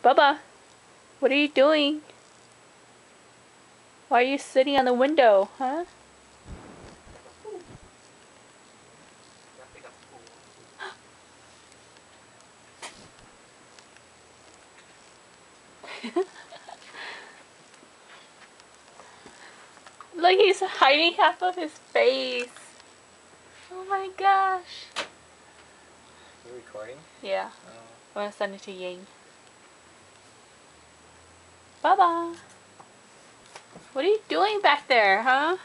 Bubba, what are you doing? Why are you sitting on the window, huh? Look, he's hiding half of his face. Oh my gosh. You're recording? Yeah. Oh. I'm gonna send it to Ying. Bubba, what are you doing back there, huh?